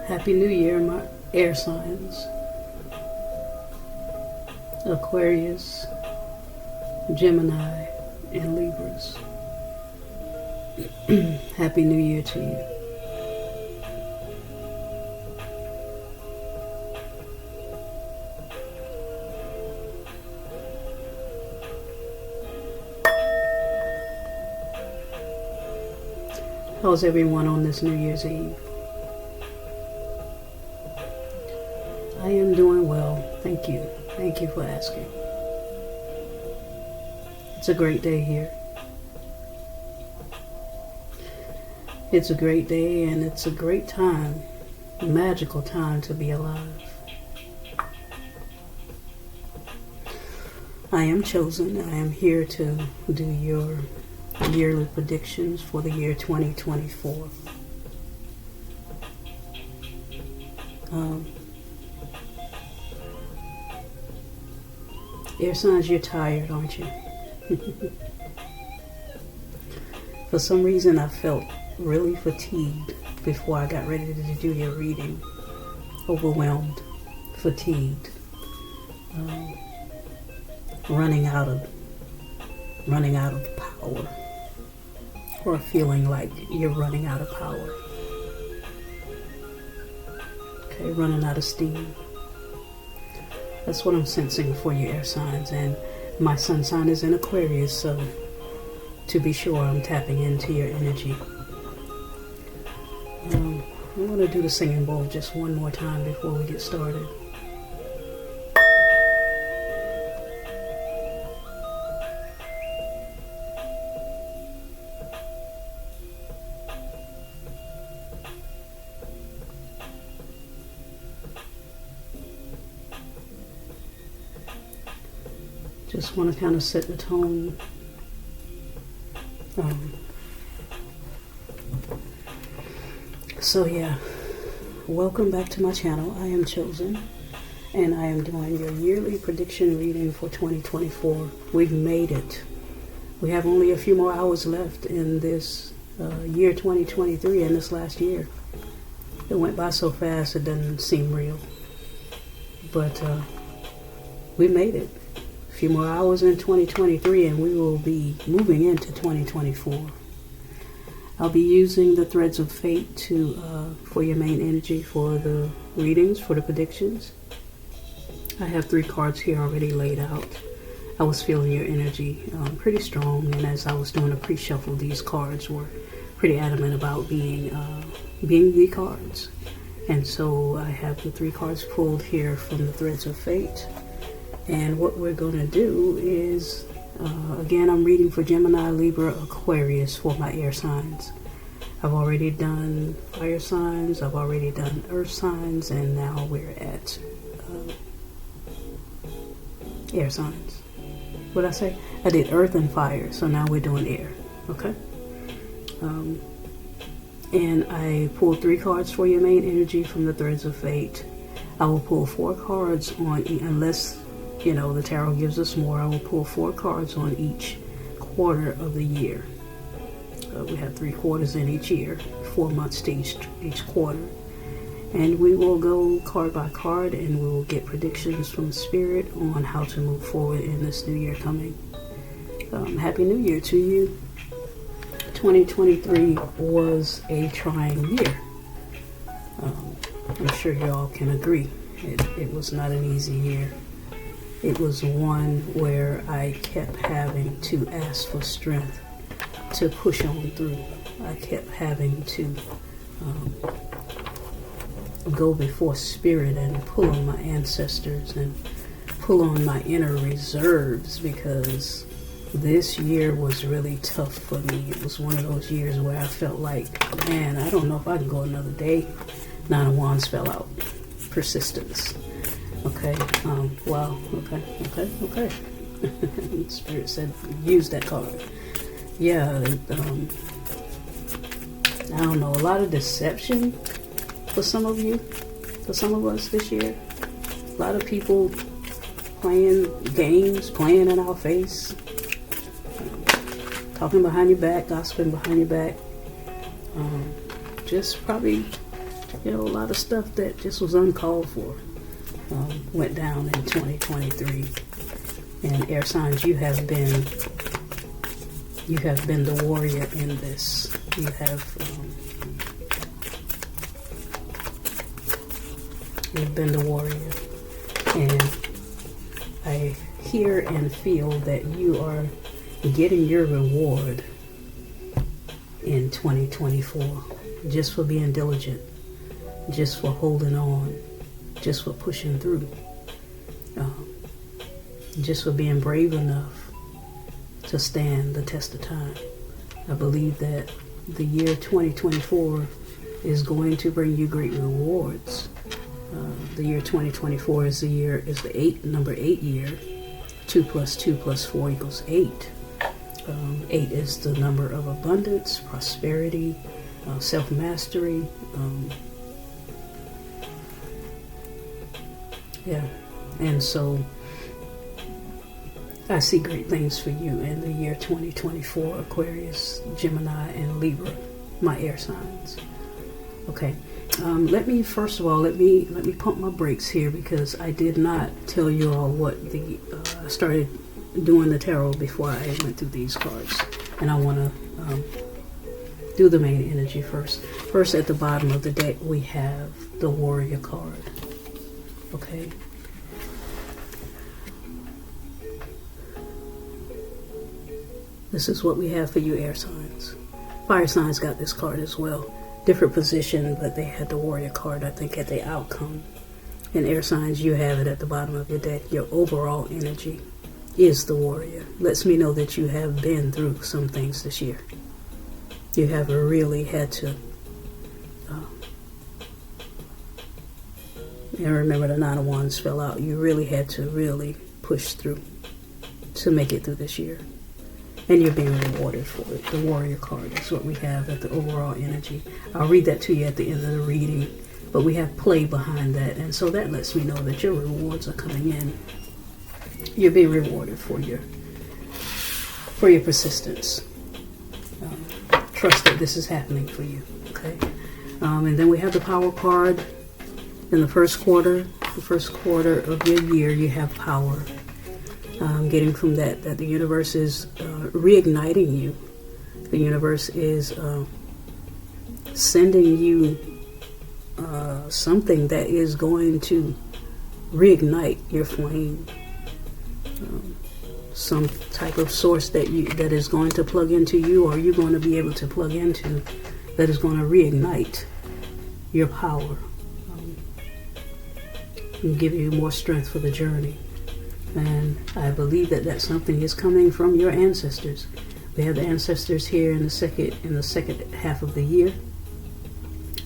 Happy New Year, my air signs. Aquarius, Gemini, and Libras. Happy New Year to you. How's everyone on this New Year's Eve? I am doing well, thank you. Thank you for asking. It's a great day here. It's a great day and it's a great time, a magical time to be alive. I am CHo'Zen. I am here to do your yearly predictions for the year 2024. Air signs, you're tired, aren't you? For some reason, I felt really fatigued before I got ready to do your reading. Overwhelmed, fatigued, running out of power, or feeling like you're running out of power. Okay, running out of steam. That's what I'm sensing for your air signs, and my sun sign is in Aquarius, so to be sure I'm tapping into your energy. I'm going to do the singing bowl just one more time before we get started. Just want to kind of set the tone. So yeah, welcome back to my channel. I am CHo'Zen, and I am doing your yearly prediction reading for 2024. We've made it. We have only a few more hours left in this year 2023, in this last year. It went by so fast it doesn't seem real. But we made it. A few more hours in 2023 and we will be moving into 2024. I'll be using the threads of fate to for your main energy for the readings, for the predictions. I have 3 cards here already laid out. I was feeling your energy pretty strong, and as I was doing a pre-shuffle, these cards were pretty adamant about being the cards. And so I have the 3 cards pulled here from the threads of fate. And what we're going to do is, again, I'm reading for Gemini, Libra, Aquarius for my air signs. I've already done fire signs, I've already done earth signs, and now we're at air signs. What did I say? I did earth and fire, so now we're doing air, okay? And I pulled 3 cards for your main energy from the threads of fate. I will pull 4 cards on, unless you know, the tarot gives us more. I will pull 4 cards on each quarter of the year. We have 3 quarters in each year, 4 months to each quarter. And we will go card by card, and we will get predictions from Spirit on how to move forward in this new year coming. Happy New Year to you. 2023 was a trying year. I'm sure y'all can agree. It was not an easy year. It was one where I kept having to ask for strength to push on through. I kept having to go before Spirit and pull on my ancestors and pull on my inner reserves, because this year was really tough for me. It was one of those years where I felt like, man, I don't know if I can go another day. 9 of Wands fell out. Persistence. Okay, wow, okay. Spirit said, use that card. Yeah, I don't know, a lot of deception for some of you, for some of us this year. A lot of people playing games, playing in our face, talking behind your back, gossiping behind your back. Just probably You know, a lot of stuff that just was uncalled for went down in 2023. And air signs, you have been the warrior in this. You've been the warrior. And I hear and feel that you are getting your reward in 2024, just for being diligent, just for holding on, just for pushing through, just for being brave enough to stand the test of time. I believe that the year 2024 is going to bring you great rewards. The year 2024 is the number 8 year. 2 plus 2 plus 4 equals 8. 8 is the number of abundance, prosperity, self-mastery. And so I see great things for you in the year 2024, Aquarius, Gemini, and Libra, my air signs. Okay. Let me pump my brakes here, because I did not tell you all what I started doing the tarot before I went through these cards, and I want to do the main energy first. First, at the bottom of the deck, we have the Warrior card. Okay. This is what we have for you, air signs. Fire signs got this card as well. Different position, but they had the Warrior card, I think, at the outcome. And air signs, you have it at the bottom of your deck. Your overall energy is the Warrior. Lets me know that you have been through some things this year. You have really had to, and remember the Nine of Wands fell out. You really had to really push through to make it through this year. And you're being rewarded for it. The Warrior card is what we have at the overall energy. I'll read that to you at the end of the reading, but we have play behind that, and so that lets me know that your rewards are coming in. You're being rewarded for your persistence. Trust that this is happening for you. Okay. And then we have the Power card. In the first quarter of your year, you have power. Getting from that the universe is reigniting you. The universe is sending you something that is going to reignite your flame. Some type of source that is going to plug into you, or you're going to be able to plug into, that is going to reignite your power and give you more strength for the journey. And I believe that something is coming from your ancestors. We have the ancestors here in the second half of the year.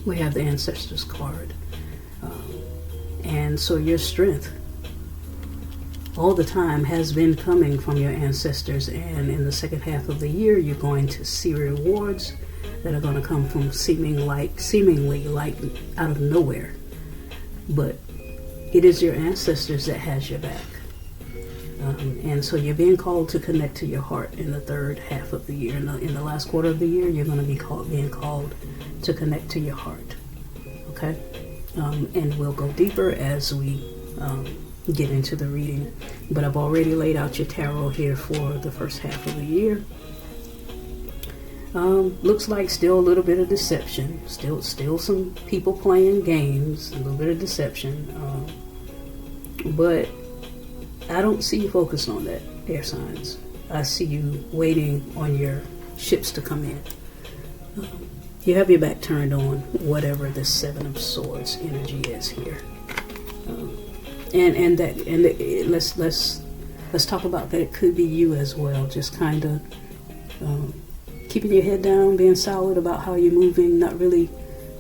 We have the ancestors card, and so your strength all the time has been coming from your ancestors. And in the second half of the year, you're going to see rewards that are going to come from seemingly like out of nowhere. But it is your ancestors that has your back. And so you're being called to connect to your heart in the third half of the year. In the last quarter of the year, you're going to be being called to connect to your heart. Okay? And we'll go deeper as we get into the reading. But I've already laid out your tarot here for the first half of the year. Looks like still a little bit of deception. Still some people playing games. A little bit of deception. But I don't see you focused on that, air signs. I see you waiting on your ships to come in. You have your back turned on whatever the Seven of Swords energy is here. Let's talk about that. It could be you as well. Just kind of keeping your head down, being solid about how you're moving, not really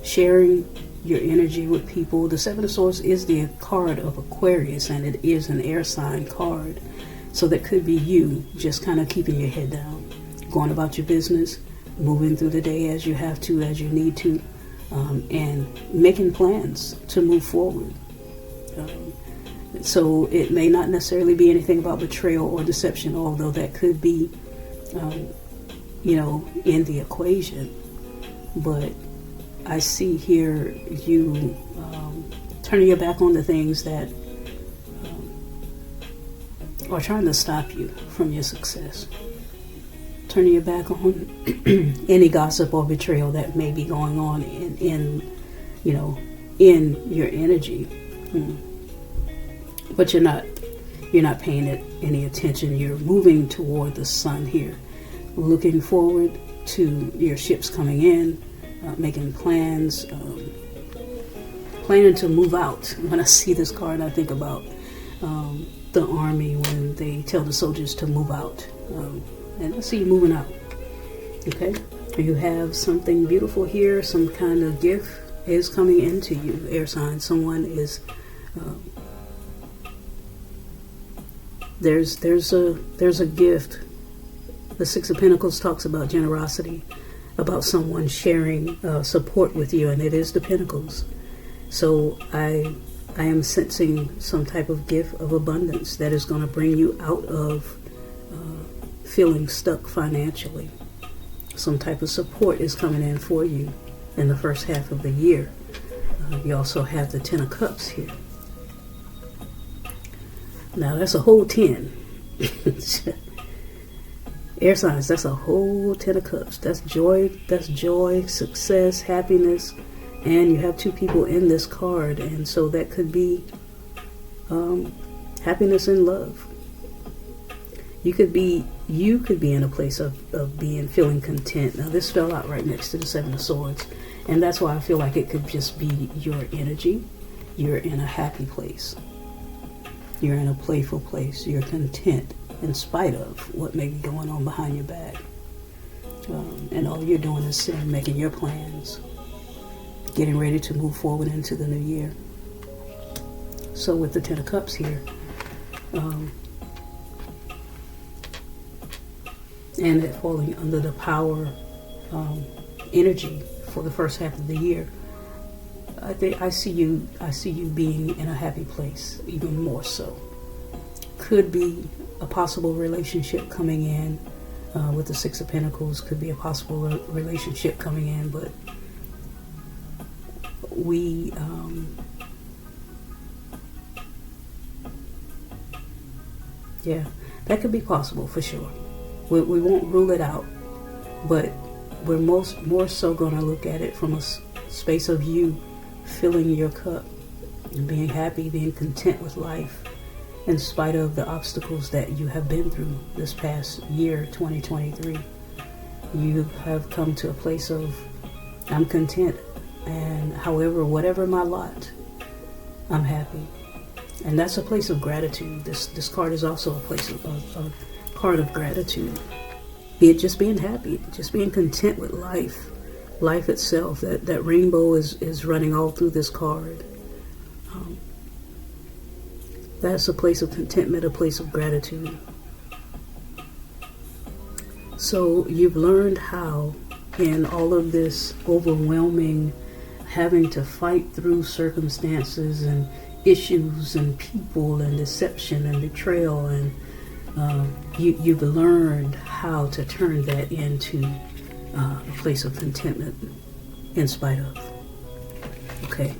sharing your energy with people. The Seven of Swords is the card of Aquarius, and it is an air sign card. So that could be you, just kind of keeping your head down, going about your business, moving through the day as you have to, as you need to, and making plans to move forward. So it may not necessarily be anything about betrayal or deception, although that could be, in the equation. But I see here you turning your back on the things that are trying to stop you from your success. Turning your back on any gossip or betrayal that may be going on in your energy. But you're not paying it any attention. You're moving toward the sun here, looking forward to your ships coming in, making plans, planning to move out. When I see this card, I think about the army when they tell the soldiers to move out. And I see you moving out. Okay? You have something beautiful here. Some kind of gift is coming into you, air sign. Someone is... There's a gift. The Six of Pentacles talks about generosity, about someone sharing support with you, and it is the Pentacles. So I am sensing some type of gift of abundance that is going to bring you out of feeling stuck financially. Some type of support is coming in for you in the first half of the year. You also have the Ten of Cups here. Now that's a whole 10. Air signs, that's a whole 10 of Cups. That's joy, success, happiness. And you have two people in this card. And so that could be happiness and love. You could be in a place of feeling content. Now this fell out right next to the Seven of Swords. And that's why I feel like it could just be your energy. You're in a happy place. You're in a playful place. You're content in spite of what may be going on behind your back. And all you're doing is sitting, making your plans, getting ready to move forward into the new year. So with the Ten of Cups here, and it falling under the power energy for the first half of the year, I see you being in a happy place, even more so. Could be a possible relationship coming in with the Six of Pentacles. Could be a possible relationship coming in, but that could be possible for sure. We won't rule it out, but we're more so going to look at it from a space of you filling your cup and being happy, being content with life in spite of the obstacles that you have been through this past year, 2023. You have come to a place of, I'm content, and however, whatever my lot, I'm happy. And that's a place of gratitude. This card is also a place of a card of gratitude. Be it just being happy, just being content with life itself. That rainbow is running all through this card. That's a place of contentment, a place of gratitude. So you've learned how, in all of this overwhelming, having to fight through circumstances and issues and people and deception and betrayal, and you've learned how to turn that into a place of contentment in spite of. Okay.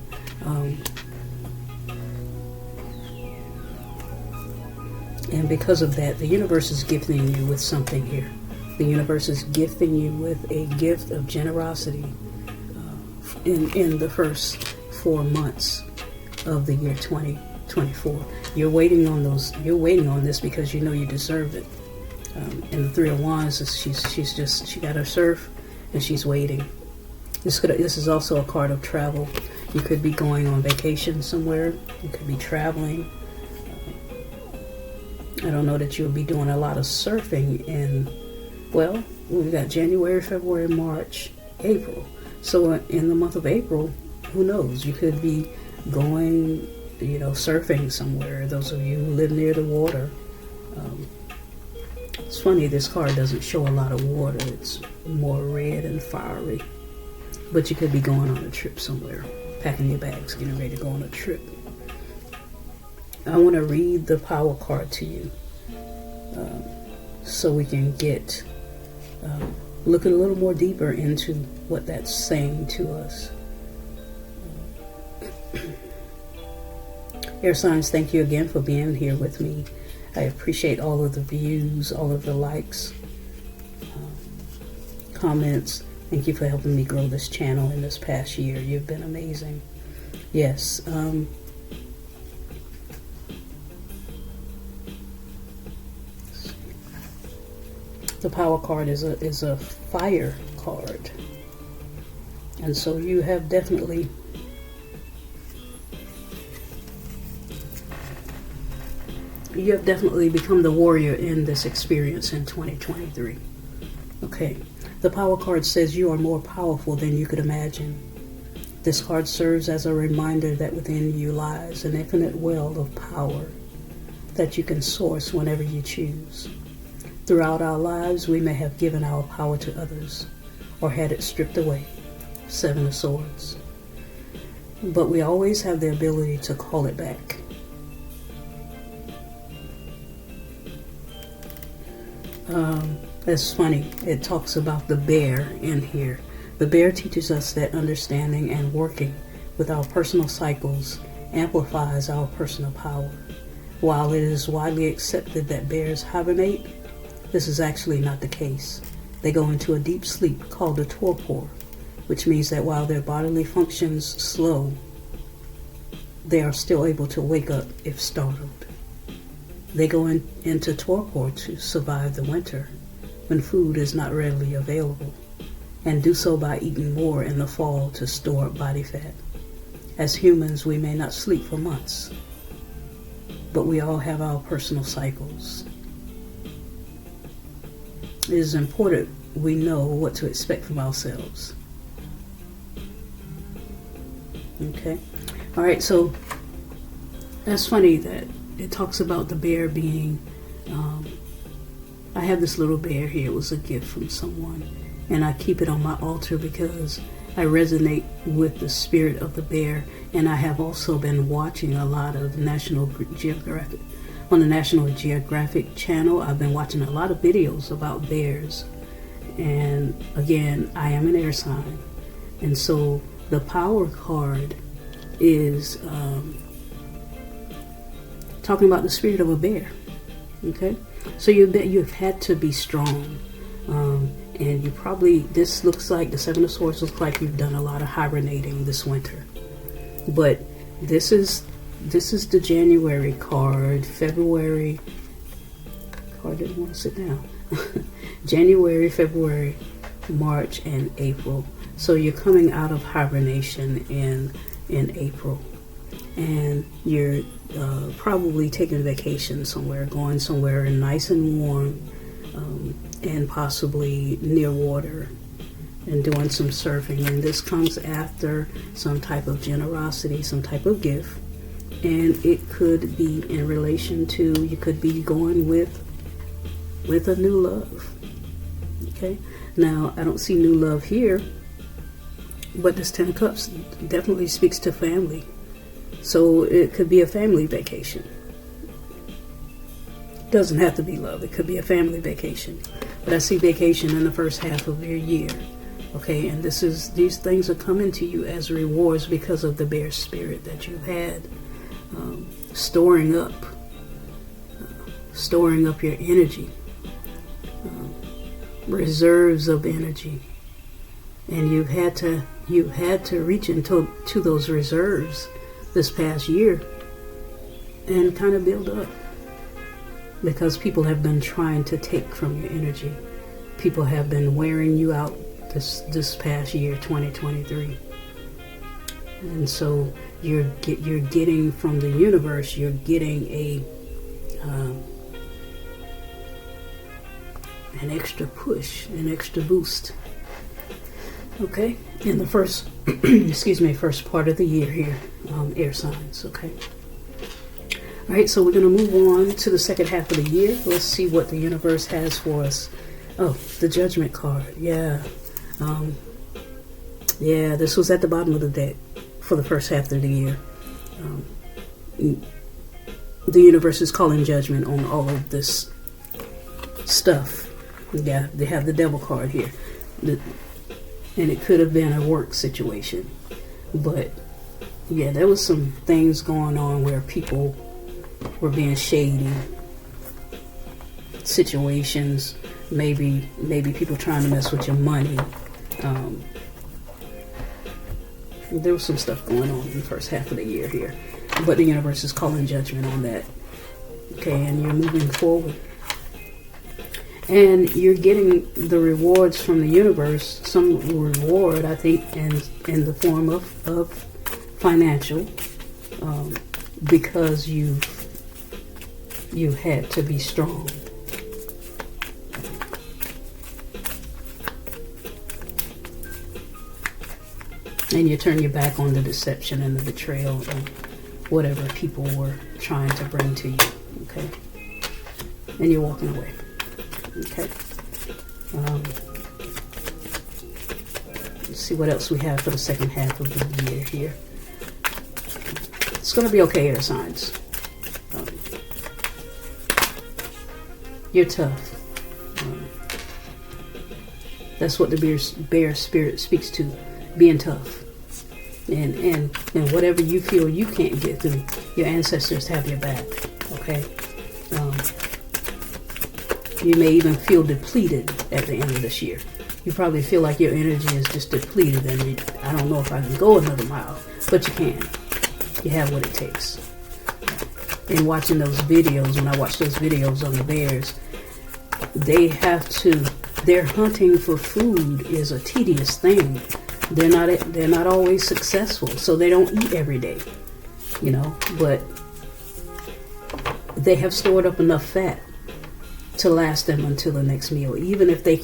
And because of that, the universe is gifting you with something here. The universe is gifting you with a gift of generosity in the first 4 months of the year 2024. You're waiting on this because you know you deserve it. And the Three of Wands, she got her surf and she's waiting. This is also a card of travel. You could be going on vacation somewhere. You could be traveling. I don't know that you'll be doing a lot of surfing we've got January, February, March, April. So in the month of April, who knows? You could be going, surfing somewhere. Those of you who live near the water. It's funny, this card doesn't show a lot of water. It's more red and fiery. But you could be going on a trip somewhere, packing your bags, getting ready to go on a trip. I want to read the power card to you so we can get look a little more deeper into what that's saying to us. Air signs, thank you again for being here with me. I appreciate all of the views, all of the likes, comments. Thank you for helping me grow this channel in this past year. You've been amazing. Yes. The power card is a fire card. And so you have definitely become the warrior in this experience in 2023. Okay. The power card says you are more powerful than you could imagine. This card serves as a reminder that within you lies an infinite well of power that you can source whenever you choose. Throughout our lives, we may have given our power to others or had it stripped away. Seven of Swords. But we always have the ability to call it back. That's funny. It talks about the bear in here. The bear teaches us that understanding and working with our personal cycles amplifies our personal power. While it is widely accepted that bears hibernate, this is actually not the case. They go into a deep sleep called a torpor, which means that while their bodily functions slow, they are still able to wake up if startled. They go into torpor to survive the winter when food is not readily available, and do so by eating more in the fall to store up body fat. As humans, we may not sleep for months, but we all have our personal cycles. It is important we know what to expect from ourselves. Okay? Alright, so that's funny that it talks about the bear being, I have this little bear here. It was a gift from someone, and I keep it on my altar because I resonate with the spirit of the bear. And I have also been watching a lot of National Geographic. On the National Geographic channel, I've been watching a lot of videos about bears. And again, I am an air sign. And so the power card is talking about the spirit of a bear. Okay? So you've had to be strong. And you probably, this looks like, the Seven of Swords looks like you've done a lot of hibernating this winter. But this is the January card. February card didn't want to sit down. January, February, March, and April. So you're coming out of hibernation in April, and you're probably taking vacation somewhere, going somewhere nice and warm, and possibly near water, and doing some surfing. And this comes after some type of generosity, some type of gift, and it could be in relation to, you could be going with a new love. Okay, now I don't see new love here, but this Ten of Cups definitely speaks to family. So it could be a family vacation. Doesn't have to be love. It could be a family vacation. But I see vacation in the first half of your year. Okay, and these things are coming to you as rewards because of the bear spirit that you've had, storing up your energy, reserves of energy, and you've had to reach into those reserves this past year and kind of build up, because people have been trying to take from your energy. People have been wearing you out this past year, 2023. And so you're getting from the universe, you're getting an extra push, an extra boost. Okay, in the first first part of the year here, air signs. Okay. All right, so we're going to move on to the second half of the year. Let's see what the universe has for us. Oh, the Judgment card. Yeah. Yeah, this was at the bottom of the deck for the first half of the year. The universe is calling judgment on all of this stuff. Yeah, they have the Devil card here. And it could have been a work situation. But yeah, there was some things going on where people were being shady. Situations, maybe people trying to mess with your money. There was some stuff going on in the first half of the year here. But the universe is calling judgment on that. Okay, and you're moving forward. And you're getting the rewards from the universe, some reward, I think, in the form of financial, because you had to be strong. And you turn your back on the deception and the betrayal and whatever people were trying to bring to you, okay? And you're walking away, okay? Let's see what else we have for the second half of the year here. It's going to be okay, air signs. You're tough. That's what the bear spirit speaks to, being tough. And whatever you feel you can't get through, your ancestors have your back, okay? You may even feel depleted at the end of this year. You probably feel like your energy is just depleted and I don't know if I can go another mile, but you can. You have what it takes. And watching those videos, when I watch those videos on the bears, their hunting for food is a tedious thing. They're not always successful, so they don't eat every day, but they have stored up enough fat to last them until the next meal, even if they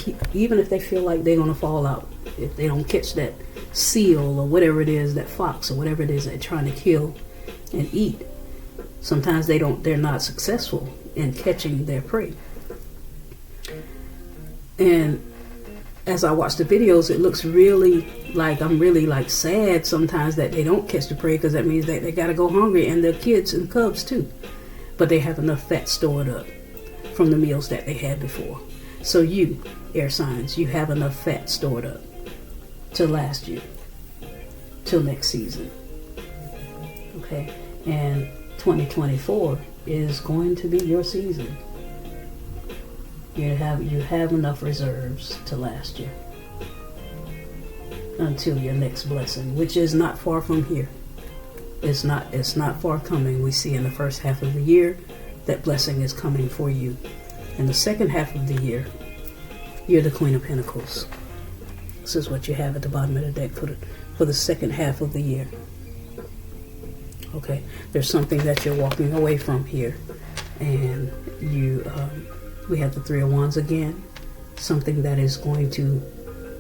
feel like they're going to fall out, if they don't catch that seal or whatever it is, that fox or whatever it is they're trying to kill and eat. Sometimes they're not successful in catching their prey. And as I watch the videos, it looks really like I'm really sad sometimes that they don't catch the prey, because that means that they got to go hungry, and their kids and cubs too. But they have enough fat stored up from the meals that they had before. So you, air signs, you have enough fat stored up to last you till next season. Okay, and 2024 is going to be your season. You have enough reserves to last you until your next blessing, which is not far from here. It's not far coming. We see in the first half of the year that blessing is coming for you. In the second half of the year, you're the Queen of Pentacles. This is what you have at the bottom of the deck for the second half of the year. Okay, there's something that you're walking away from here, and we have the Three of Wands again, something that is going to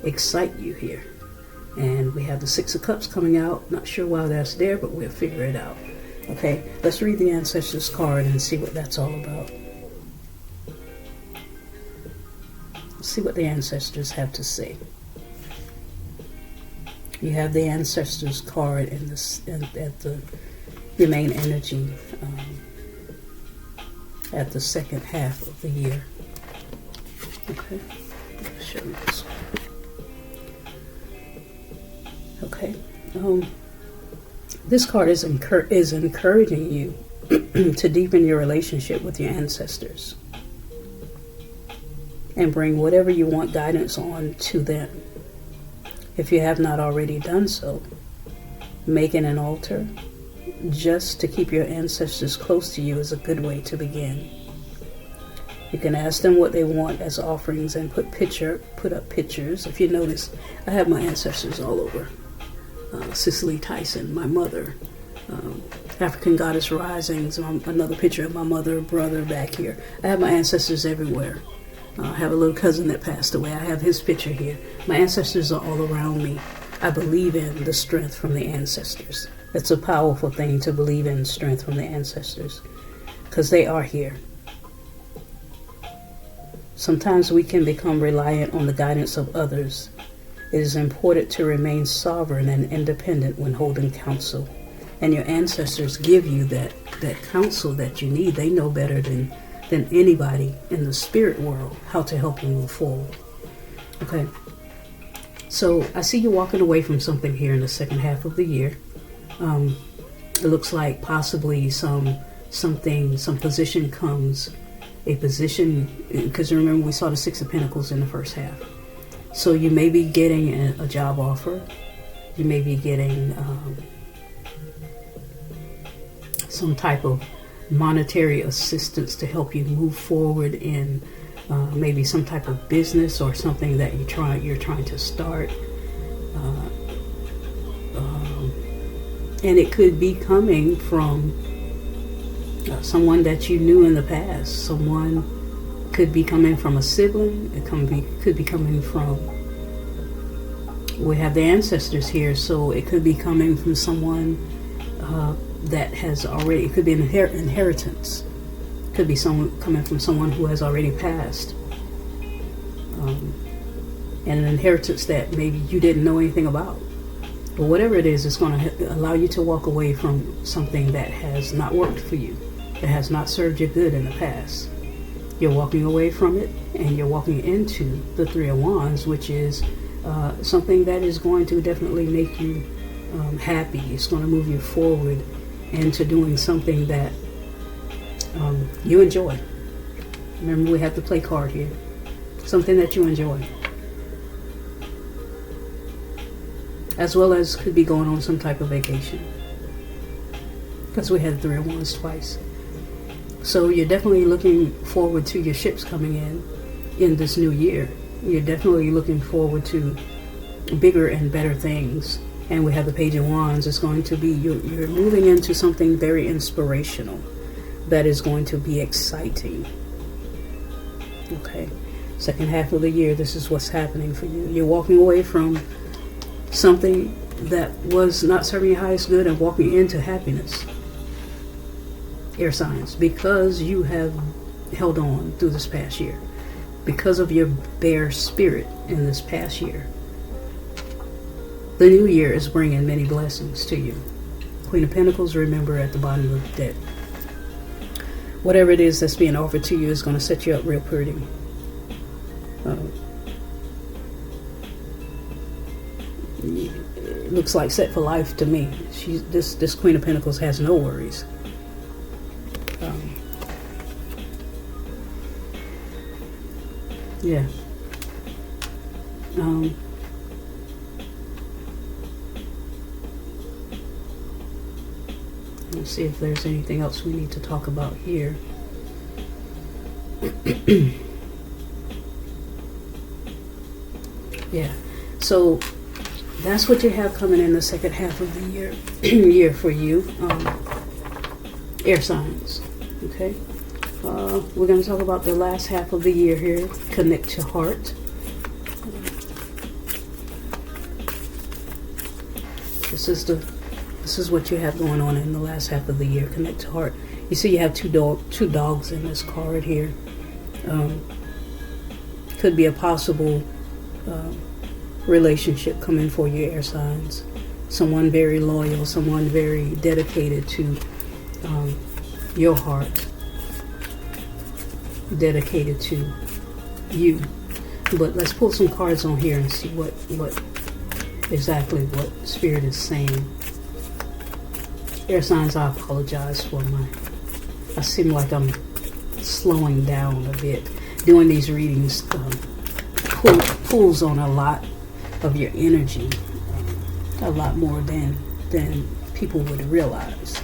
excite you here. And we have the Six of Cups coming out. Not sure why that's there, but we'll figure it out. Okay, let's read the Ancestors card and see what that's all about. Let's see what the Ancestors have to say. You have the Ancestors card at your main energy at the second half of the year. Okay, I'll show you this one. Okay, this card is encouraging you to deepen your relationship with your ancestors and bring whatever you want guidance on to them. If you have not already done so, making an altar just to keep your ancestors close to you is a good way to begin. You can ask them what they want as offerings and put up pictures. If you notice, I have my ancestors all over. Cicely Tyson, my mother, African Goddess Risings, another picture of my mother, brother back here. I have my ancestors everywhere. I have a little cousin that passed away. I have his picture here. My ancestors are all around me. I believe in the strength from the ancestors. It's a powerful thing to believe in strength from the ancestors, because they are here. Sometimes we can become reliant on the guidance of others. It is important to remain sovereign and independent when holding counsel. And your ancestors give you that counsel that you need. They know better than anybody in the spirit world how to help you move forward. Okay. So I see you walking away from something here in the second half of the year. It looks like possibly some position comes, a position, because remember we saw the Six of Pentacles in the first half. So you may be getting a job offer. You may be getting some type of monetary assistance to help you move forward in maybe some type of business or something that you're trying to start. And it could be coming from someone that you knew in the past. Someone could be coming from a sibling. It could be coming from, we have the ancestors here, so it could be coming from someone that has already, it could be an inheritance. It could be someone coming from someone who has already passed. And an inheritance that maybe you didn't know anything about. But whatever it is, it's going to allow you to walk away from something that has not worked for you, that has not served you good in the past. You're walking away from it, and you're walking into the Three of Wands, which is something that is going to definitely make you happy. It's going to move you forward into doing something that you enjoy. Remember, we have the play card here. Something that you enjoy. As well as could be going on some type of vacation. Because we had Three of Wands twice. So you're definitely looking forward to your ships coming in this new year. You're definitely looking forward to bigger and better things. And we have the Page of Wands. It's going to be, you're moving into something very inspirational. That is going to be exciting. Okay. Second half of the year, this is what's happening for you. You're walking away from something that was not serving your highest good and walking into happiness. Air signs, because you have held on through this past year, because of your bear spirit in this past year. The new year is bringing many blessings to you. Queen of Pentacles, remember, at the bottom of the deck. Whatever it is that's being offered to you is going to set you up real pretty. It looks like set for life to me. This Queen of Pentacles has no worries. Yeah. Let's see if there's anything else we need to talk about here. Yeah. So that's what you have coming in the second half of the year for you, air signs. Okay, we're going to talk about the last half of the year here. Connect to heart. This is what you have going on in the last half of the year. Connect to heart. You see, you have two dogs in this card here. Could be a possible relationship coming for you, air signs. Someone very loyal, someone very dedicated to your heart, dedicated to you. But let's pull some cards on here and see what exactly what Spirit is saying. Air signs, I apologize for I seem like I'm slowing down a bit. Doing these readings pulls on a lot of your energy, a lot more than people would realize.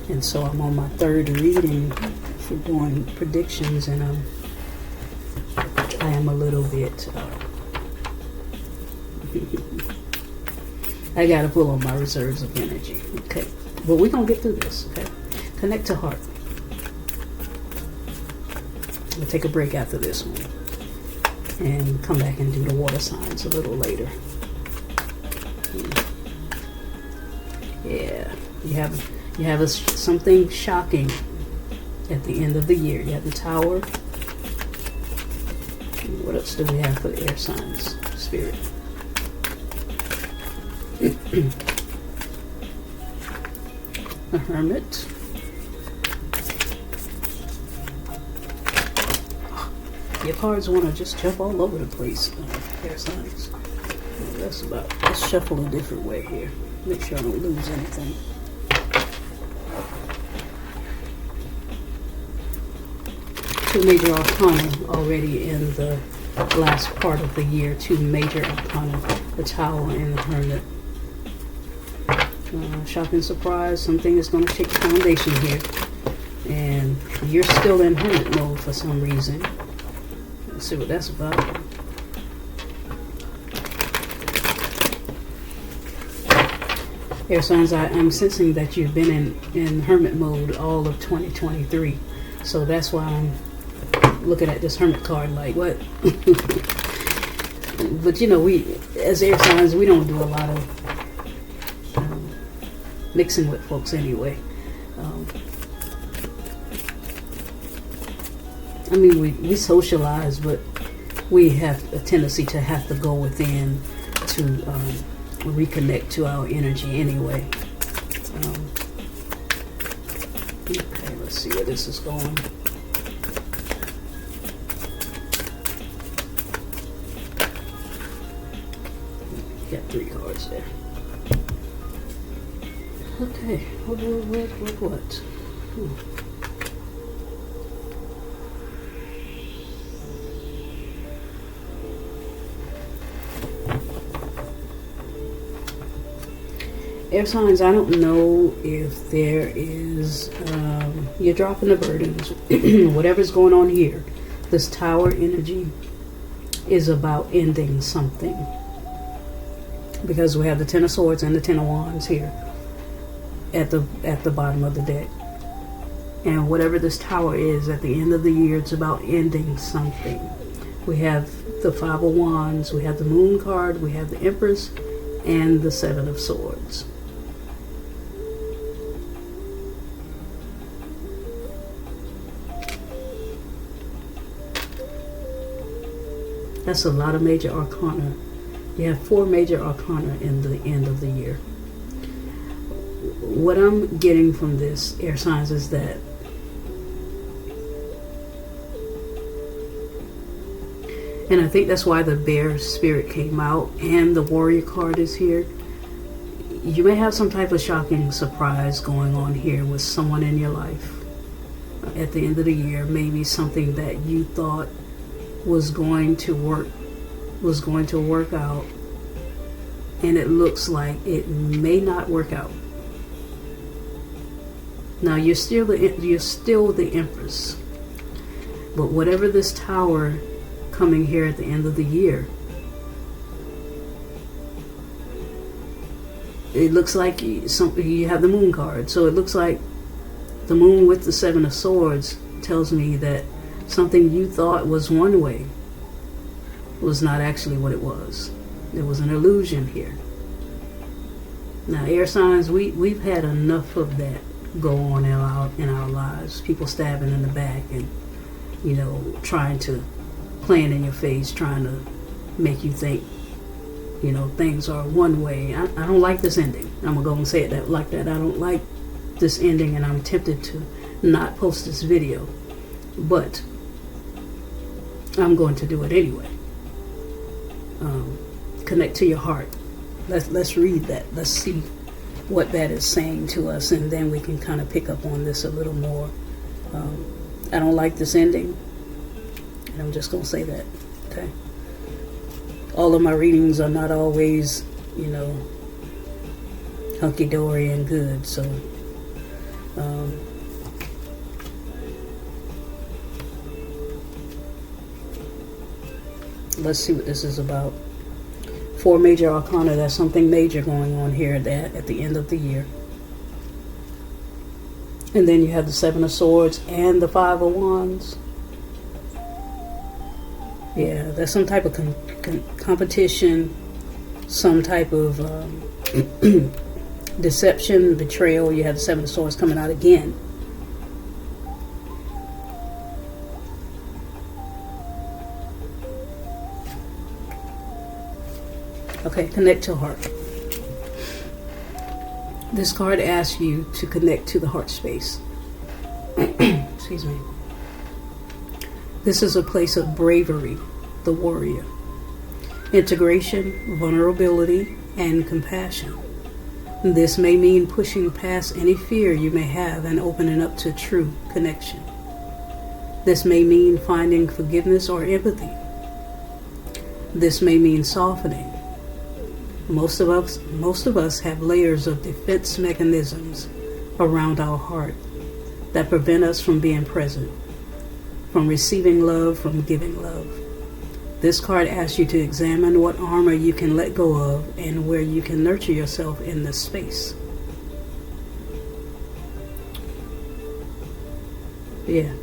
And so I'm on my third reading for doing predictions, and I am a little bit I gotta pull on my reserves of energy. Okay, but we're gonna get through this. Okay, connect to heart. We'll take a break after this one and come back and do the water signs a little later. Yeah, you have something shocking at the end of the year. You have the Tower. What else do we have for the air signs, Spirit? The Hermit. Your cards want to just jump all over the place, air signs. That's about, let's shuffle a different way here. Make sure I don't lose anything. Two major arcana already in the last part of the year. Two major arcana, the Tower and the Hermit. Shocking surprise, something is going to shake the foundation here. And you're still in Hermit mode for some reason. Let's see what that's about. Air signs, I'm sensing that you've been in Hermit mode all of 2023. So that's why I'm looking at this Hermit card like, what? But you know, we, as air signs, we don't do a lot of mixing with folks anyway. I mean, we socialize, but we have a tendency to have to go within to reconnect to our energy anyway. Okay, let's see where this is going. Got 3 cards there. Okay, what? Air signs, I don't know if there is, you're dropping the burdens. Whatever's going on here, this Tower energy is about ending something. Because we have the Ten of Swords and the Ten of Wands here at the bottom of the deck. And whatever this Tower is, at the end of the year, it's about ending something. We have the Five of Wands, we have the Moon card, we have the Empress, and the Seven of Swords. That's a lot of major arcana. You have 4 major arcana in the end of the year. What I'm getting from this, air signs, is that and I think that's why the bear spirit came out and the warrior card is here. You may have some type of shocking surprise going on here with someone in your life at the end of the year. Maybe something that you thought was going to work out, and it looks like it may not work out. Now you're still the Empress, but whatever this Tower coming here at the end of the year, it looks like you have the Moon card, so it looks like the Moon with the Seven of Swords tells me that something you thought was one way was not actually what it was. There was an illusion here. Now, air signs, we've had enough of that go on in our lives. People stabbing in the back and, you know, trying to playing in your face, trying to make you think, you know, things are one way. I don't like this ending. I'm gonna go and say it like that. I don't like this ending, and I'm tempted to not post this video, but I'm going to do it anyway. Connect to your heart. Let's read that. Let's see what that is saying to us, and then we can kind of pick up on this a little more. I don't like this ending, and I'm just going to say that. Okay. All of my readings are not always, you know, hunky-dory and good, so let's see what this is about. 4 major arcana. There's something major going on here at the end of the year. And then you have the Seven of Swords and the Five of Wands. Yeah, there's some type of competition, some type of deception, betrayal. You have the Seven of Swords coming out again. Okay, connect to heart. This card asks you to connect to the heart space. Excuse me. This is a place of bravery, the warrior. integration, vulnerability, and compassion. This may mean pushing past any fear you may have and opening up to true connection. This may mean finding forgiveness or empathy. This may mean softening. Most of us have layers of defense mechanisms around our heart that prevent us from being present, from receiving love, from giving love. This card asks you to examine what armor you can let go of and where you can nurture yourself in this space. Yeah.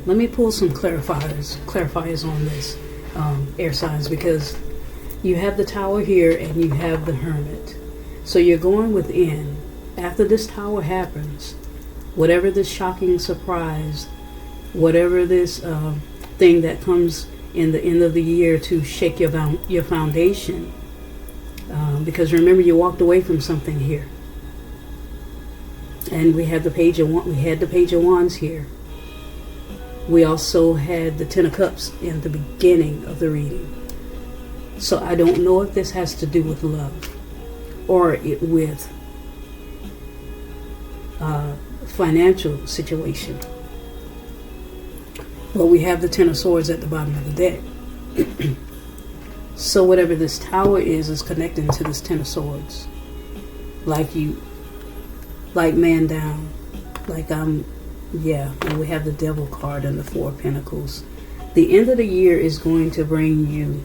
Let me pull some clarifiers on this, air signs, because you have the Tower here and you have the Hermit. So you're going within. After this Tower happens, whatever this shocking surprise, whatever this thing that comes in the end of the year to shake your foundation, because remember, you walked away from something here. And we had the Page of Wands here. We also had the Ten of Cups in the beginning of the reading. So I don't know if this has to do with love or with financial situation. But we have the Ten of Swords at the bottom of the deck. So whatever this Tower is connecting to this Ten of Swords. Like man down. And we have the Devil card and the Four of Pentacles. The end of the year is going to bring you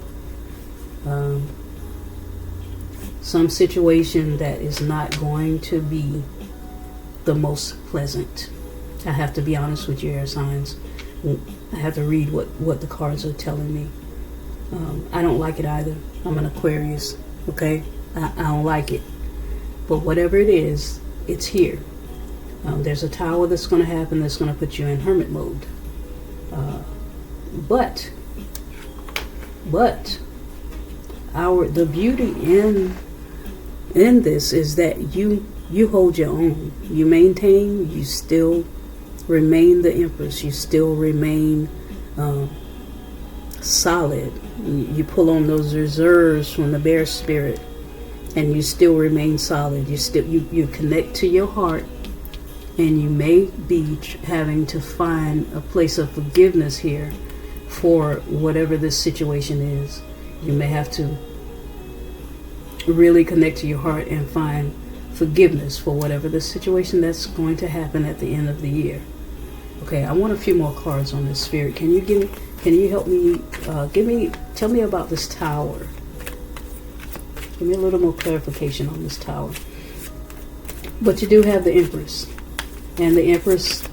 some situation that is not going to be the most pleasant. I have to be honest with you, air signs. I have to read what the cards are telling me. I don't like it either. I'm an Aquarius, okay? I don't like it. But whatever it is, it's here. There's a Tower that's going to happen that's going to put you in hermit mode. But the beauty in this is that you hold your own. You maintain. You still remain the Empress. You still remain solid. You pull on those reserves from the Bear Spirit, and you still remain solid. You connect to your heart. And you may be having to find a place of forgiveness here for whatever this situation is. You may have to really connect to your heart and find forgiveness for whatever the situation that's going to happen at the end of the year. Okay, I want a few more cards on this, Spirit. Can you help me, tell me about this Tower. Give me a little more clarification on this Tower. But you do have the Empress. And the Empress,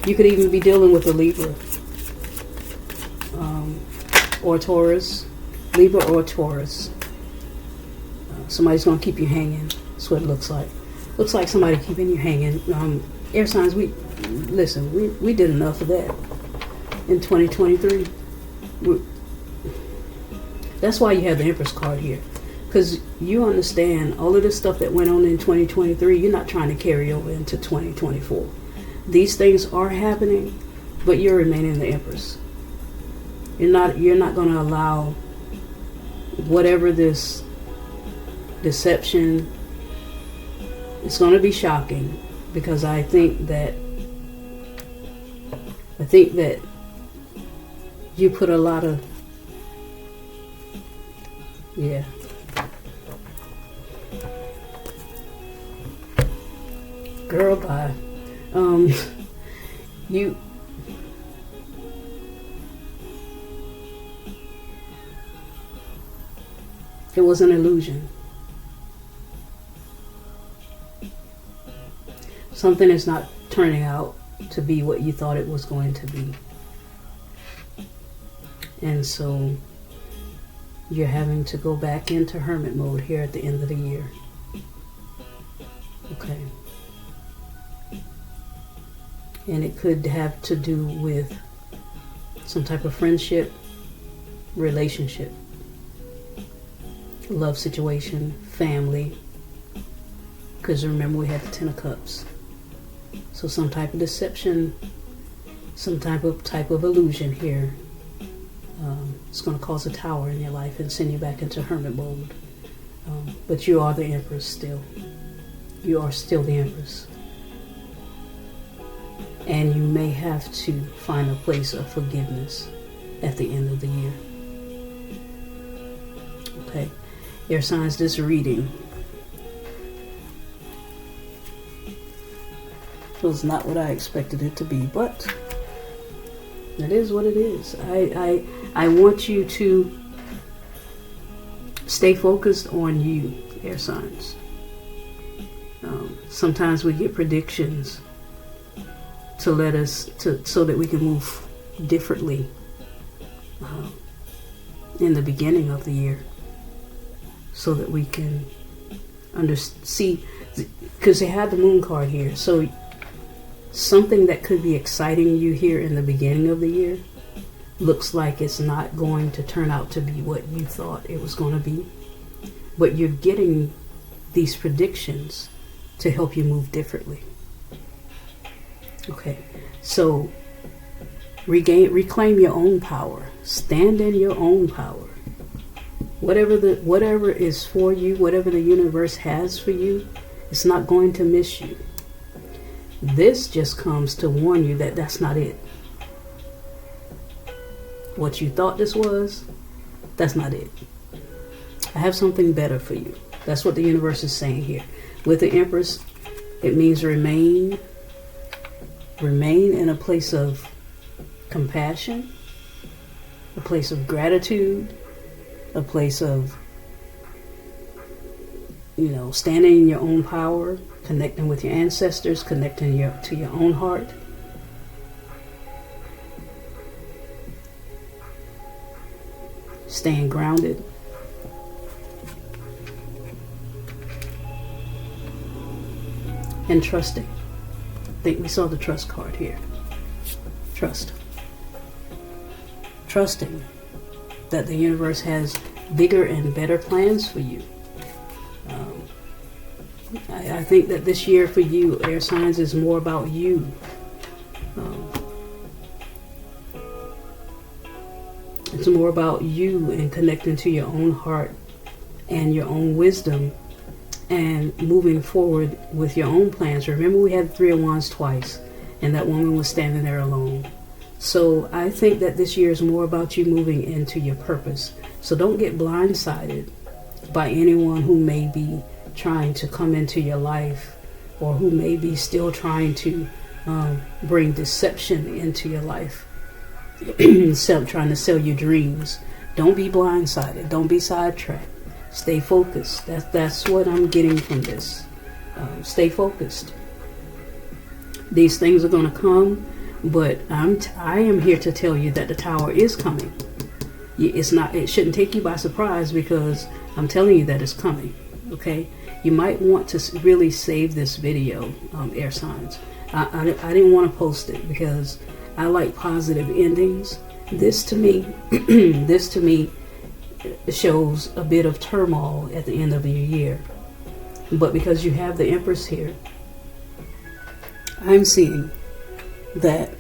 you could even be dealing with a Libra or Taurus, Libra or Taurus. Somebody's going to keep you hanging. That's what it looks like. Looks like somebody keeping you hanging. Air signs, we did enough of that in 2023. That's why you have the Empress card here. Because you understand all of this stuff that went on in 2023, you're not trying to carry over into 2024. These things are happening, but you're remaining the Empress. You're not going to allow whatever this deception. It's going to be shocking, because I think that you put a lot of Girl, bye. It was an illusion. Something is not turning out to be what you thought it was going to be. And so you're having to go back into hermit mode here at the end of the year. Okay. And it could have to do with some type of friendship, relationship, love situation, family, because remember we had the Ten of Cups. So some type of deception, some type of illusion here. It's going to cause a tower in your life and send you back into hermit mode. But you are the Empress still. You are still the Empress. And you may have to find a place of forgiveness at the end of the year. Okay. Air signs, this reading was not what I expected it to be, but it is what it is. I want you to stay focused on you, air signs. Sometimes we get predictions to let us so that we can move differently in the beginning of the year, so that we can see, because they had the Moon card here. So something that could be exciting you here in the beginning of the year looks like it's not going to turn out to be what you thought it was going to be. But you're getting these predictions to help you move differently. Okay, so reclaim your own power. Stand in your own power. Whatever is for you, whatever the universe has for you, it's not going to miss you. This just comes to warn you that that's not it. What you thought this was, that's not it. I have something better for you. That's what the universe is saying here. With the Empress, it means remain in a place of compassion, a place of gratitude, a place of, standing in your own power, connecting with your ancestors, connecting to your own heart. Staying grounded. And trusting. I think we saw the trust card here. Trust. Trusting that the universe has bigger and better plans for you. I think that this year for you, air signs, is more about you. It's more about you and connecting to your own heart and your own wisdom and moving forward with your own plans. Remember, we had the Three of Wands twice, and that woman was standing there alone. So I think that this year is more about you moving into your purpose. So don't get blindsided by anyone who may be trying to come into your life, or who may be still trying to bring deception into your life, trying to sell you dreams. Don't be blindsided. Don't be sidetracked. Stay focused. That's what I'm getting from this. Stay focused. These things are going to come, but I am here to tell you that the Tower is coming. It shouldn't take you by surprise, because I'm telling you that it's coming. Okay, you might want to really save this video, air signs. I didn't want to post it because I like positive endings. This to me shows a bit of turmoil at the end of your year. But because you have the Empress here, I'm seeing that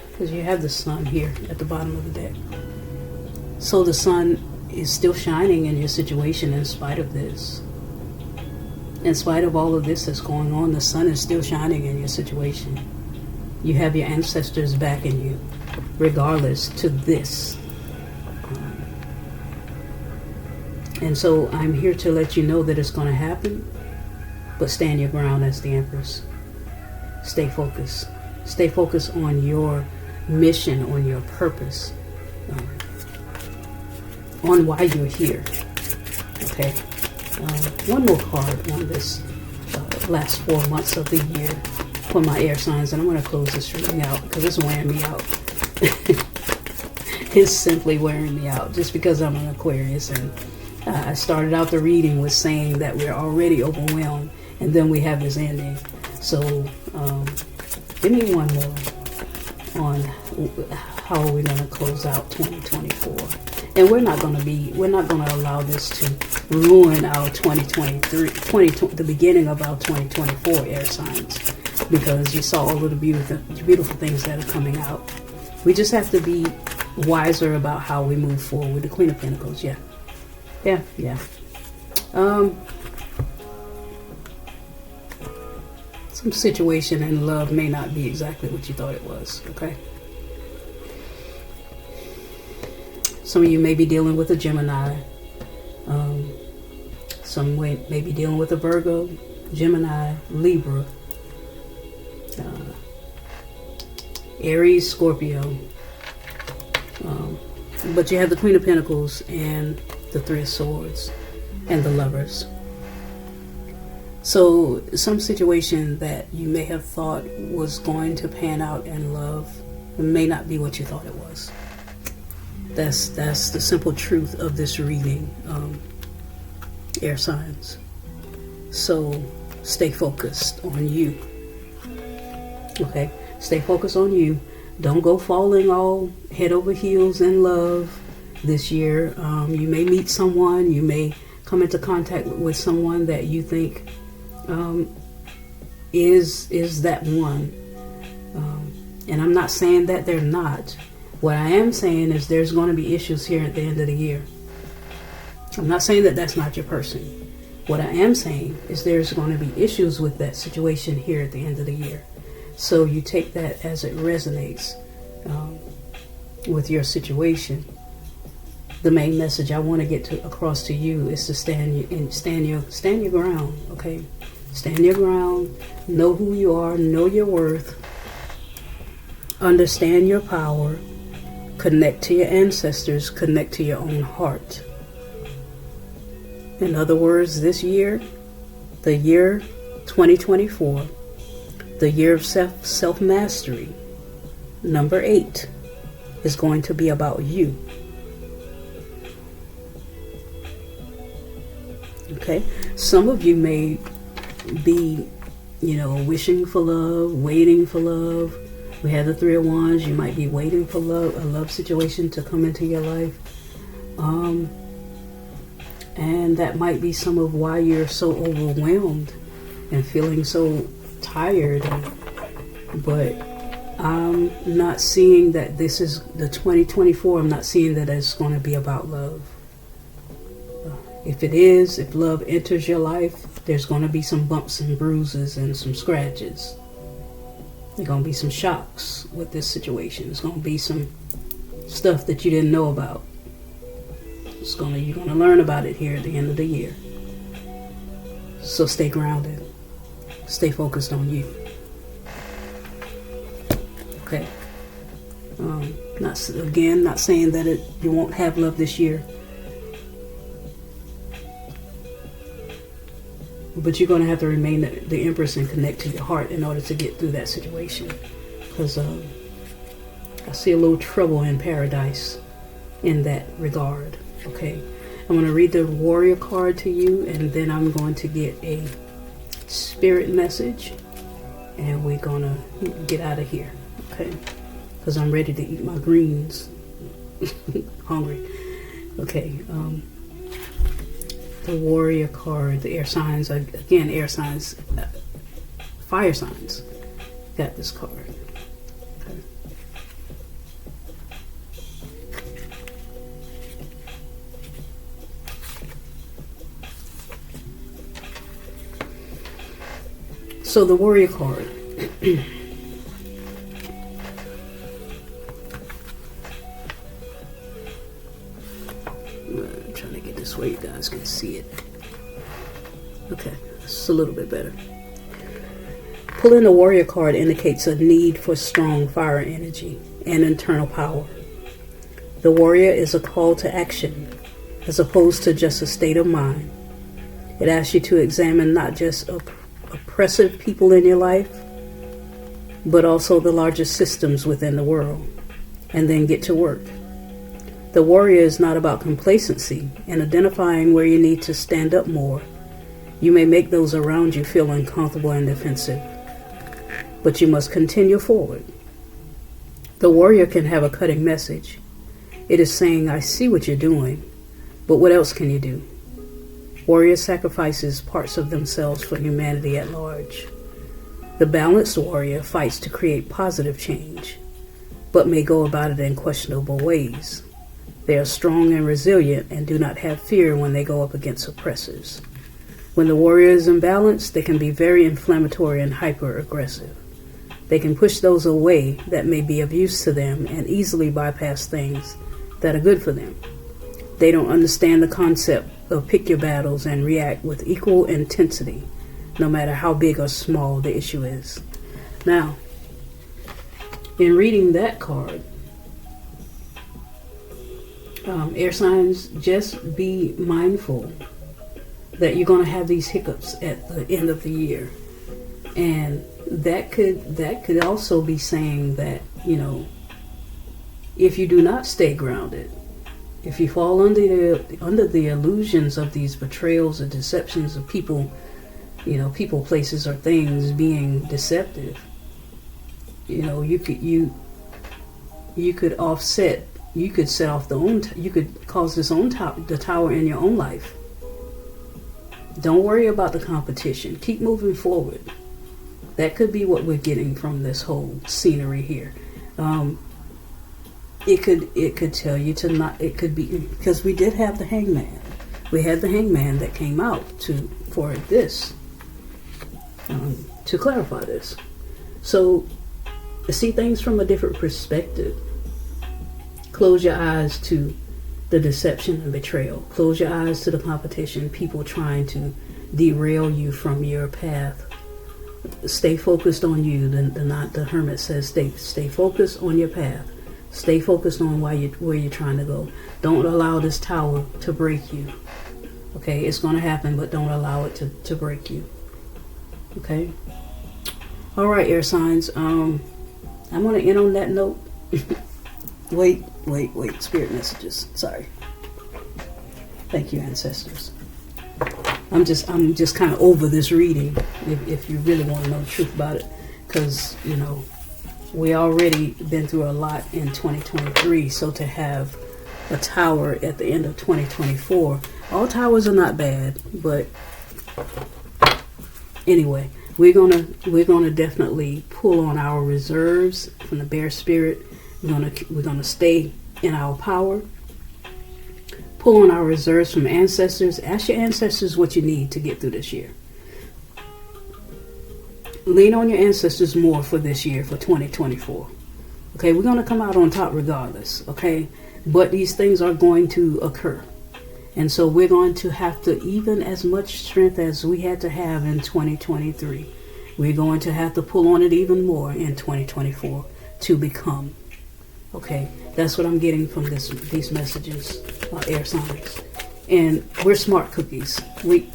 because you have the Sun here at the bottom of the deck. So the Sun is still shining in your situation in spite of this. In spite of all of this that's going on, the Sun is still shining in your situation. You have your ancestors backing you, regardless to this. And so I'm here to let you know that it's going to happen, but stand your ground as the Empress. Stay focused. Stay focused on your mission, on your purpose, on why you're here. Okay. One more card on this last 4 months of the year for my air signs, and I'm going to close this reading out because it's wearing me out. It's simply wearing me out just because I'm an Aquarius, and I started out the reading with saying that we're already overwhelmed, and then we have this ending. So give me one more on how are we going to close out 2024. And we're not going to allow this to ruin our 2023, the beginning of our 2024 air signs, because you saw all of the beautiful things that are coming out. We just have to be wiser about how we move forward. The Queen of Pentacles, yeah. Some situation in love may not be exactly what you thought it was, okay? Some of you may be dealing with a Gemini. Some may be dealing with a Virgo, Gemini, Libra, Aries, Scorpio. But you have the Queen of Pentacles and the Three of Swords and the Lovers. So some situation that you may have thought was going to pan out in love may not be what you thought it was. That's the simple truth of this reading, air signs. So stay focused on you. Okay? Stay focused on you. Don't go falling all head over heels in love this year. You may meet someone, you may come into contact with someone that you think is that one. And I'm not saying that they're not. What I am saying is there's going to be issues here at the end of the year. I'm not saying that that's not your person. What I am saying is there's going to be issues with that situation here at the end of the year. So you take that as it resonates with your situation. The main message I want to get across to you is to stand your ground. Okay, stand your ground. Know who you are. Know your worth. Understand your power. Connect to your ancestors. Connect to your own heart. In other words, this year, the year 2024, the year of self-mastery, number 8, is going to be about you. Okay? Some of you may be, wishing for love, waiting for love. We have the Three of Wands. You might be waiting for love, a love situation to come into your life. And that might be some of why you're so overwhelmed and feeling so tired. But I'm not seeing that this is the 2024. I'm not seeing that it's going to be about love. If it is, if love enters your life, there's going to be some bumps and bruises and some scratches. There's going to be some shocks with this situation. There's going to be some stuff that you didn't know about. You're going to learn about it here at the end of the year. So stay grounded. Stay focused on you. Okay. Not saying that you won't have love this year. But you're going to have to remain the Empress and connect to your heart in order to get through that situation. Because I see a little trouble in paradise in that regard. Okay, I'm going to read the Warrior card to you, and then I'm going to get a spirit message, and we're going to get out of here. Okay, because I'm ready to eat my greens. Hungry. Okay, the Warrior card, the air signs, again, air signs, fire signs, got this card. Okay. So the Warrior card. I'm trying to get this way you guys can see it. Okay, it's a little bit better. Pulling the Warrior card indicates a need for strong fire energy and internal power. The Warrior is a call to action as opposed to just a state of mind. It asks you to examine not just oppressive people in your life, but also the larger systems within the world, and then get to work. The Warrior is not about complacency and identifying where you need to stand up more. You may make those around you feel uncomfortable and defensive, but you must continue forward. The Warrior can have a cutting message. It is saying, I see what you're doing, but what else can you do? Warrior sacrifices parts of themselves for humanity at large. The balanced warrior fights to create positive change, but may go about it in questionable ways. They are strong and resilient and do not have fear when they go up against oppressors. When the warrior is imbalanced, they can be very inflammatory and hyper-aggressive. They can push those away that may be of use to them and easily bypass things that are good for them. They don't understand the concept of pick your battles and react with equal intensity, no matter how big or small the issue is. Now, in reading that card, air signs, just be mindful that you're going to have these hiccups at the end of the year. And that could also be saying that, you know, if you do not stay grounded, if you fall under the illusions of these betrayals or deceptions of people, you know, people, places, or things being deceptive, you know, you could offset, you could set off you could cause the tower in your own life. Don't worry about the competition. Keep moving forward. That could be what we're getting from this whole scenery here. It could tell you to not. It could be because we did have the Hangman. We had the Hangman that came out for this to clarify this. So see things from a different perspective. Close your eyes to the deception and betrayal. Close your eyes to the competition, people trying to derail you from your path. Stay focused on you. The Hermit says stay focused on your path. Stay focused on where you're trying to go. Don't allow this tower to break you. Okay, it's going to happen, but don't allow it to break you. Okay? All right, air signs. I'm going to end on that note. Wait. Spirit messages. Sorry. Thank you, ancestors. I'm just kind of over this reading, if you really want to know the truth about it. Because, you know, we already been through a lot in 2023. So to have a tower at the end of 2024, all towers are not bad. But anyway, we're gonna definitely pull on our reserves from the bear spirit. We're gonna stay in our power. Pull on our reserves from ancestors. Ask your ancestors what you need to get through this year. Lean on your ancestors more for this year, for 2024. Okay, we're gonna come out on top regardless. Okay, but these things are going to occur, and so we're going to have to, even as much strength as we had to have in 2023, we're going to have to pull on it even more in 2024 to become. Okay, that's what I'm getting from these messages, air signs. And we're smart cookies. We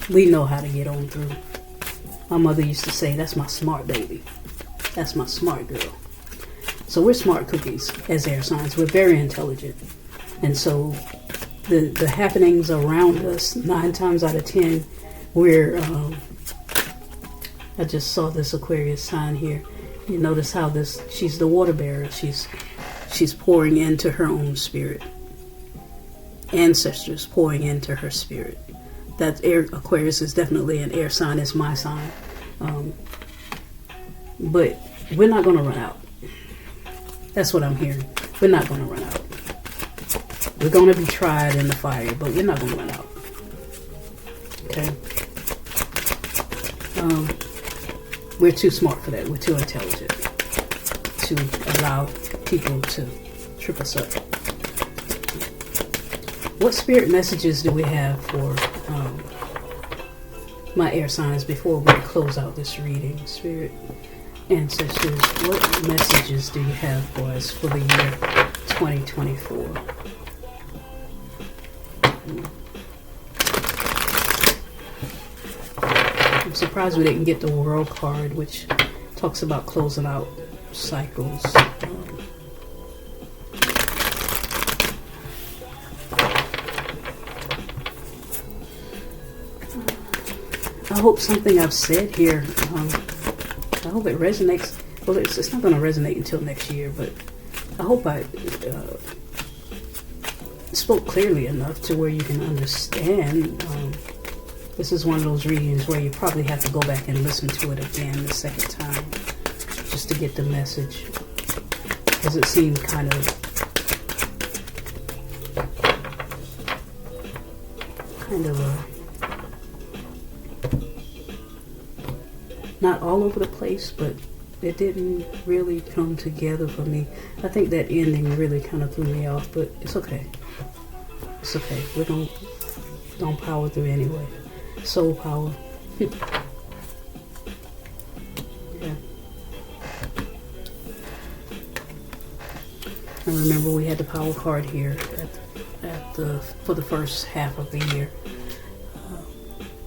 know how to get on through. My mother used to say, that's my smart baby. That's my smart girl. So we're smart cookies as air signs. We're very intelligent. And so the happenings around us, 9 times out of 10, we're, I just saw this Aquarius sign here. You notice how she's the water bearer. She's pouring into her own spirit. Ancestors pouring into her spirit. That Aquarius is definitely an air sign. It's my sign. But we're not going to run out. That's what I'm hearing. We're not going to run out. We're going to be tried in the fire, but we're not going to run out. Okay? We're too smart for that. We're too intelligent to allow people to trip us up. What spirit messages do we have for my air signs before we close out this reading? Spirit ancestors, what messages do you have for us for the year 2024? I'm surprised we didn't get the World card, which talks about closing out cycles. I hope something I've said here, I hope it resonates. Well, it's not going to resonate until next year, but I hope spoke clearly enough to where you can understand. This is one of those readings where you probably have to go back and listen to it again the second time just to get the message, because it seemed kind of not all over the place, but it didn't really come together for me. I think that ending really kind of threw me off, but it's okay. It's okay. We're gonna power through anyway. Soul power. Yeah. I remember we had the power card here for the first half of the year.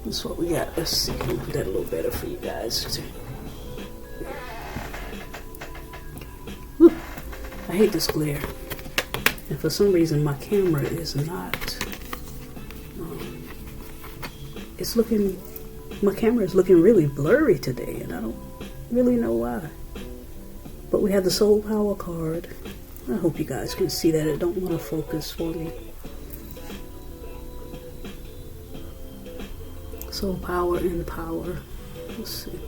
That's what we got. Let's see. I'll put that a little better for you guys. Whew. I hate this glare. And for some reason my camera is not. My camera is looking really blurry today, and I don't really know why. But we have the soul power card. I hope you guys can see that. It don't want to focus for me. Soul power and power. Let's see.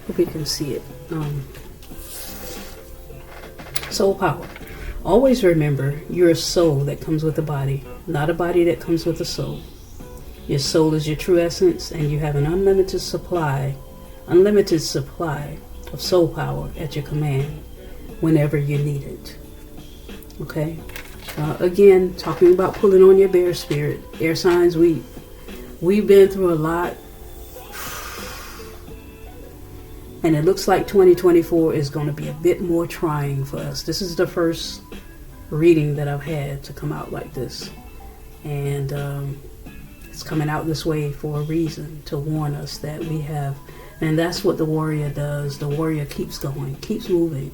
Hope you can see it. Soul power. Always remember, you're a soul that comes with a body, not a body that comes with a soul. Your soul is your true essence, and you have an unlimited supply of soul power at your command whenever you need it. Okay? Again, talking about pulling on your bear spirit. Air signs, we've been through a lot. And it looks like 2024 is going to be a bit more trying for us. This is the first reading that I've had to come out like this. And it's coming out this way for a reason, to warn us that we have. And that's what the warrior does. The warrior keeps going, keeps moving.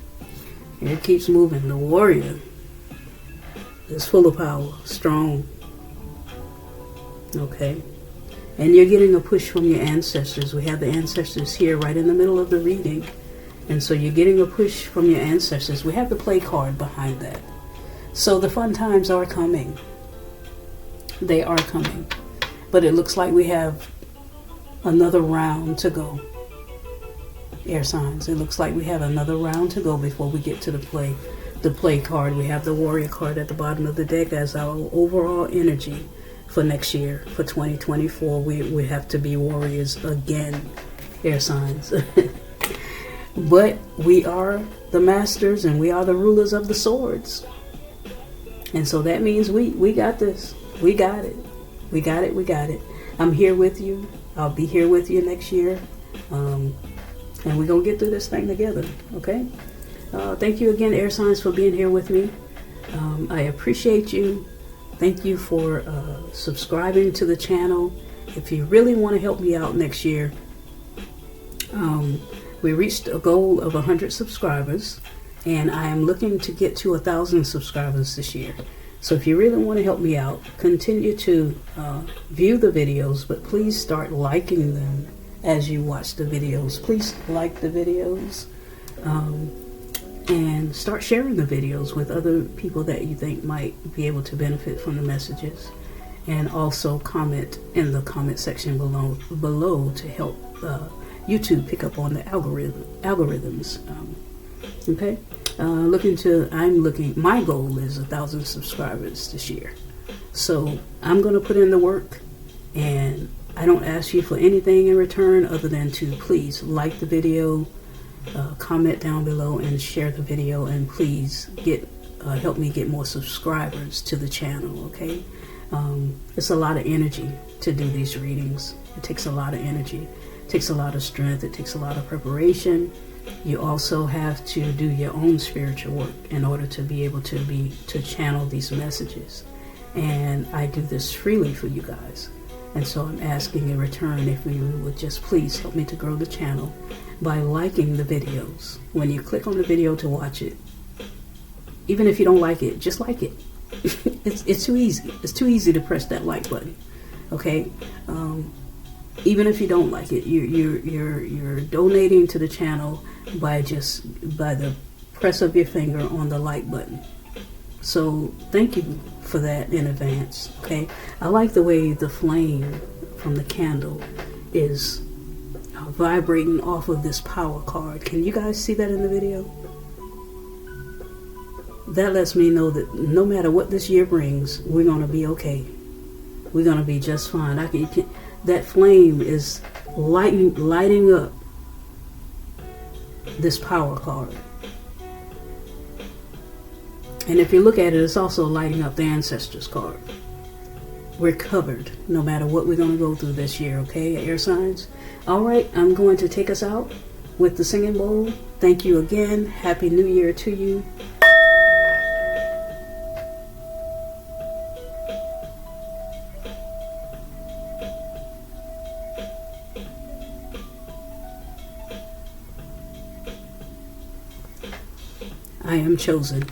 And it keeps moving. The warrior is full of power, strong. Okay? And you're getting a push from your ancestors. We have the ancestors here right in the middle of the reading. And so you're getting a push from your ancestors. We have the play card behind that. So the fun times are coming. They are coming. But it looks like we have another round to go. Air signs. It looks like we have another round to go before we get to the play card. We have the warrior card at the bottom of the deck as our overall energy for next year, for 2024. We have to be warriors again, air signs. But we are the masters and we are the rulers of the swords. And so that means we got this. We got it. We got it. We got it. I'm here with you. I'll be here with you next year. And we're going to get through this thing together. Okay? Thank you again, air signs, for being here with me. I appreciate you. Thank you for subscribing to the channel. If you really want to help me out next year, we reached a goal of 100 subscribers, and I am looking to get to 1,000 subscribers this year. So if you really want to help me out, continue to view the videos, but please start liking them as you watch the videos. Please like the videos. And start sharing the videos with other people that you think might be able to benefit from the messages. And also comment in the comment section below to help YouTube pick up on the algorithms. Okay? My goal is 1,000 subscribers this year. So I'm going to put in the work, and I don't ask you for anything in return other than to please like the video, comment down below, and share the video, and please help me get more subscribers to the channel. Okay? It's a lot of energy to do these readings. It takes a lot of energy. It takes a lot of strength. It takes a lot of preparation. You also have to do your own spiritual work in order to be able to channel these messages. And I do this freely for you guys. And so I'm asking in return if you would just please help me to grow the channel by liking the videos. When you click on the video to watch it, even if you don't like it, just like it. It's too easy. It's too easy to press that like button. Okay? Even if you don't like it, you're donating to the channel by the press of your finger on the light button. So thank you for that in advance. Okay, I like the way the flame from the candle is vibrating off of this power card. Can you guys see that in the video? That lets me know that no matter what this year brings, we're going to be okay. We're going to be just fine. That flame is lighting up this power card. And if you look at it, it's also lighting up the ancestors card. We're covered no matter what we're going to go through this year, okay, air signs? All right, I'm going to take us out with the singing bowl. Thank you again. Happy New Year to you. I am chosen.